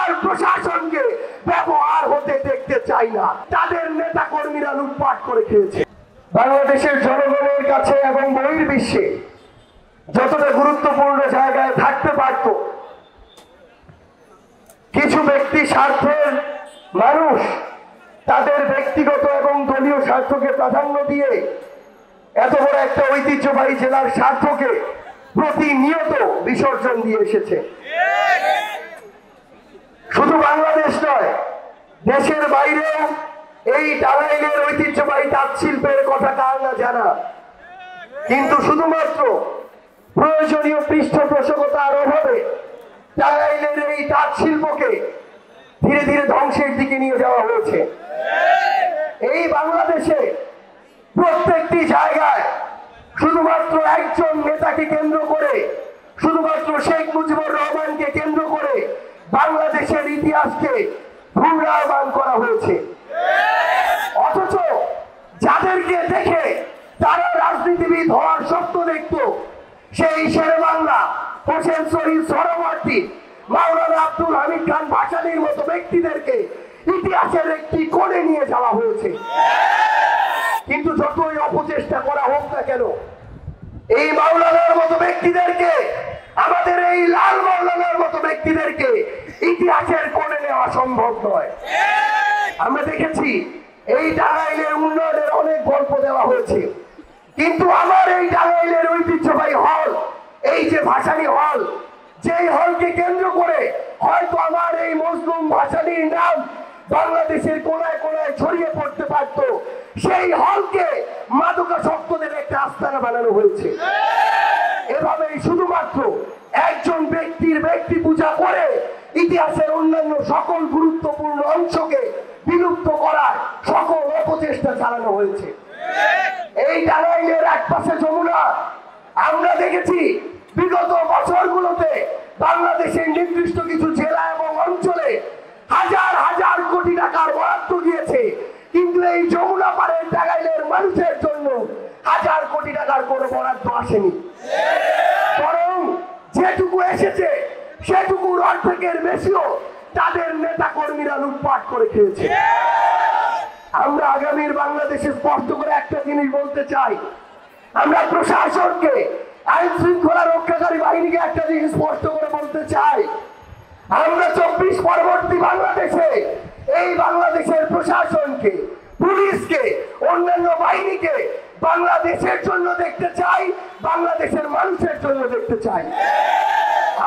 আর প্রশাসনকে ব্যবহার হতে দেখতে চাই না। তাদের নেতা কর্মীরা লুটপাট করে খেয়েছে। বাংলাদেশের জনগণের কাছে এবং বহির্বিশ্বে যতটা গুরুত্বপূর্ণ জায়গায় থাকতে পারত, কিছু ব্যক্তি স্বার্থের মানুষ তাদের ব্যক্তিগত এবং দলীয় স্বার্থকে প্রাধান্য দিয়ে এত বড় একটা ঐতিহ্যবাহী জেলার স্বার্থকে প্রতিনিয়ত বিসর্জন দিয়ে এসেছে। শুধু বাংলাদেশ নয়, দেশের বাইরেও এই টাঙ্গাইলের ঐতিহ্যবাহী তাঁত শিল্পের কথা কার না জানা, কিন্তু শুধুমাত্র প্রয়োজনীয় পৃষ্ঠপোষকতার অভাবে টাঙ্গাইলের এই তাঁত শিল্পকে ধীরে ধীরে ধ্বংসের দিকে নিয়ে যাওয়া হয়েছে। এই বাংলাদেশে প্রত্যেকটি জায়গায় শুধুমাত্র একজন নেতাকে কেন্দ্র করে, শুধুমাত্র শেখ মুজিবুর রহমানকে কেন্দ্র করে বাংলাদেশের ইতিহাসকে ঘূর্ণায়মান করা হয়েছে। অথচ যাদেরকে দেখে তারা রাজনীতিবিদ হওয়ার স্বপ্ন দেখত, সেই শেরে বাংলা, হোসেন শহীদ সোহরাওয়ার্দী, মাওলানা আব্দুল হামিদ খান ভাসানীর মতো ব্যক্তিদেরকে ইতিহাসের একটি কোণে নিয়ে যাওয়া হয়েছে। কিন্তু যতই অপচেষ্টা করা হোক না কেন, এই মাওলানার মতো ব্যক্তিদেরকে, আমাদের এই লাল মাওলানার মতো ব্যক্তিদেরকে ইতিহাসের কোণে নেওয়া সম্ভব নয়। আমরা দেখেছি এই টাঙ্গাইলের উন্নয়নের অনেক গল্প দেওয়া হয়েছে, কিন্তু আমার এই টাঙ্গাইলের ঐতিহ্যবাহী হল, এই যে ভাসানী হল, যেই হলকে কেন্দ্র করে হয়তো আমার এই মজলুম ভাসানীর নাম বাংলাদেশের কোনায় কোনায় ছড়িয়ে পড়তে পারত, সেই হলকে মাদকাসক্তদের একটা আস্তানা বানানো হয়েছে। এভাবেই শুধুমাত্র একজন ব্যক্তির ব্যক্তি পূজা করে ইতিহাসের অন্যান্য সকল গুরুত্বপূর্ণ অংশকে বিলুপ্ত করার সকল অপচেষ্টা চালানো হয়েছে। এই টাঙ্গাইলের এক পাশে যমুনা, আমরা দেখেছি বিগত বছরগুলোতে বাংলাদেশের নির্দিষ্ট কিছু জেলা এবং অঞ্চলে হাজার হাজার কোটি টাকার বরাদ্দ গিয়েছে, কিন্তু এই যমুনা পাড়ের টাঙ্গাইলের মানুষের জন্য হাজার কোটি টাকার কোনো বরাদ্দ আসেনি। বরং যেটুকু এসেছে সেটুকুর অর্ধেকের বেশিও তাদের নেতা কর্মীরা লুটপাট করে খেয়েছে। আমরা আগামীর বাংলাদেশে স্পষ্ট করে একটা জিনিস বলতে চাই, আমরা প্রশাসনকে, আইন শৃঙ্খলা রক্ষাকারী বাহিনীকে একটা জিনিস স্পষ্ট করে বলতে চাই, আমরা 24 পরবর্তী বাংলাদেশে এই বাংলাদেশের প্রশাসনকে, পুলিশকে, অন্যান্য বাহিনীকে বাংলাদেশের জন্য দেখতে চাই, বাংলাদেশের মানুষের জন্য দেখতে চাই।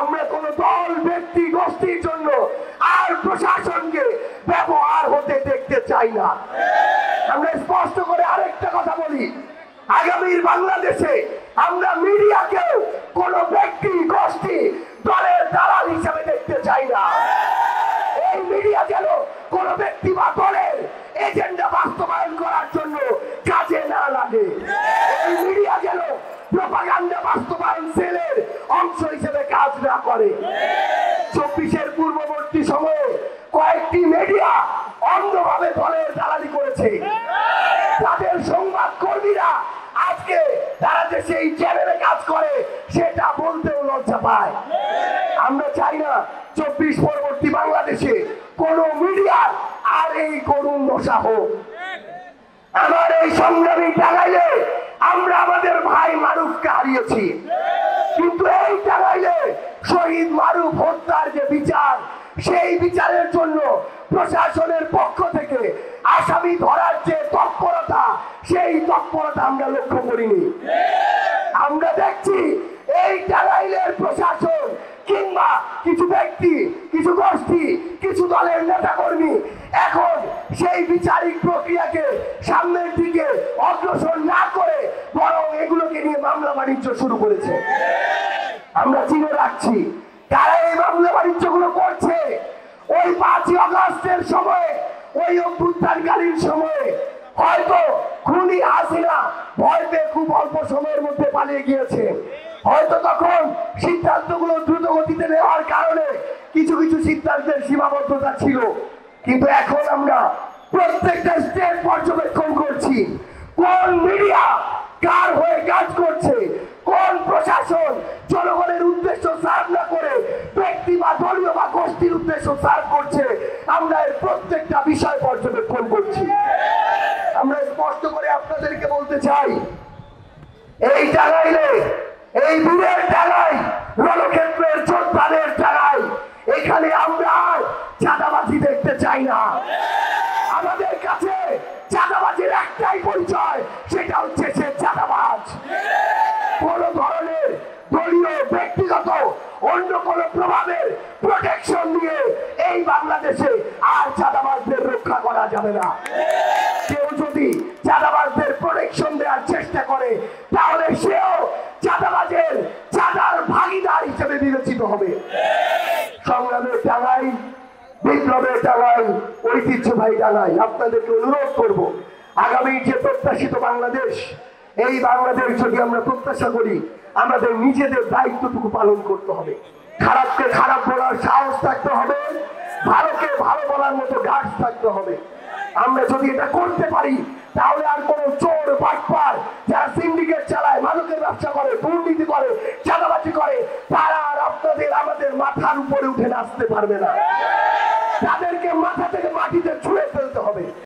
আমরা কোন দল, ব্যক্তি, গোষ্ঠীর জন্য আর প্রশাসনকে ব্যবহার হতে দেখতে চাই না। আমরা স্পষ্ট করে আরেকটা কথা বলি, আগামীর বাংলাদেশে আমরা মিডিয়াকেও কোন ব্যক্তি, গোষ্ঠী, দলের দালাল হিসেবে দেখতে চাই না। এই মিডিয়া যেন কোন ব্যক্তি বা দলের এজেন্ডা বাস্তবায়ন করার জন্য কাজে না লাগে। এই মিডিয়া যেন প্রপাগান্ডা বাস্তবায়ন সেলের অংশ হিসেবে কাজ না করে। 24-এর পূর্ববর্তী সময়ে কয়েকটি মিডিয়া অন্ধভাবে দলের দালালি করেছে। তাদের সংবাদ কর্মীরা আজকে তারা যে সেই চ্যানেলে কাজ করে সেটা বলতেও লজ্জা পায়। আমরা চাই না 24 পরবর্তী বাংলাদেশে কোন মিডিয়ার আর এই করুণ দশা হোক। আমার এই সংগ্রামী টাঙ্গাইলে আমরা আমাদের ভাই মারুফকে হারিয়েছি, কিন্তু এই টাঙ্গাইলে শহীদ মারুফ হত্যার যে বিচার, সেই বিচারের জন্য প্রশাসনের পক্ষ থেকে আসামি ধরার যে তৎপরতা, সেই তৎপরতা আমরা লক্ষ্য করিনি। আমরা দেখছি এই টাঙ্গাইলের প্রশাসন কিংবা কিছু ব্যক্তি, কিছু গোষ্ঠী, কিছু দলের নেতা কর্মী এখন সেই বিচারিক প্রক্রিয়াকে সামনের দিকে অগ্রসর না করে বরং এগুলোকে নিয়ে মামলা বাণিজ্য শুরু করেছে। আমরা চিনে রাখছি কারা এই মামলা বাণিজ্য গুলো করছে। ওই 5ই আগস্টের সময়ে, ওই অভ্যুত্থানকালীন সময়ে হয়তো খুনি হাসিনা ভয় পেয়ে খুব অল্প সময়ের মধ্যে পালিয়ে গিয়েছে। হয়তো তখন সিদ্ধান্তগুলো দ্রুত গতিতে নেওয়ার কারণে কিছু কিছু সিদ্ধান্তের সীমাবদ্ধতা ছিল, কিন্তু এখন আমরা প্রত্যেকটা স্টেপ পর্যবেক্ষণ করছি কোন মিডিয়া কার হয়ে কাজ করছে, কোন প্রশাসন জনগণের উদ্দেশ্য সার্ভ না করে ব্যক্তি বা দলীয় বা গোষ্ঠীর উদ্দেশ্য সার্ভ করছে, আমরা এর প্রত্যেকটা বিষয় পর্যবেক্ষণ করছি। আমরা স্পষ্ট করে আপনাদেরকে বলতে চাই, এই টাঙ্গাইলে, এই বীরের টাঙ্গাই, রণক্ষেত্রের যোদ্ধাদের টাঙ্গাই, এখানে আমরা আর চাঁদাবাজি দেখতে চাই না। আমাদের কাছে চাঁদাবাজির একটাই পরিচয়, সেটা হচ্ছে সে চাঁদাবাজ। কোন ধরনের দলীয়, ব্যক্তিগত, অন্য কোন প্রভাবের প্রোটেকশন দিয়ে এই বাংলাদেশে আর চাঁদাবাজদের রক্ষা করা যাবে না। কেউ যদি চাঁদাবাজদের প্রোটেকশন দেওয়ার চেষ্টা করে, তাহলে সেও চাঁদাবাজের চাঁদার ভাগিদার হিসেবে বিবেচিত হবে। সংগ্রামের টাঙ্গাই, বিপ্লবের টাঙ্গাই, ঐতিহ্যবাহী টাঙ্গাই, আপনাদেরকে অনুরোধ করব, আগামী যে প্রত্যাশিত বাংলাদেশ, এই বাংলাদেশ যদি আমরা প্রত্যাশা করি, আমাদের নিজেদের দায়িত্বটুকু পালন করতে হবে। খারাপকে খারাপ বলার সাহস থাকতে হবে, ভালোকে ভালো বলার মতো গাছ থাকতে হবে। আমরা যদি এটা করতে পারি, তাহলে আর কোন চোর, বাটপার, যারা সিন্ডিকেট চালায়, মাদকের ব্যবসা করে, দুর্নীতি করে, চাঁদাবাজি করে, তারা আর আপনাদের আমাদের মাথার উপরে উঠে নাচতে পারবে না। তাদেরকে মাথা থেকে মাটিতে ছুঁড়ে ফেলতে হবে।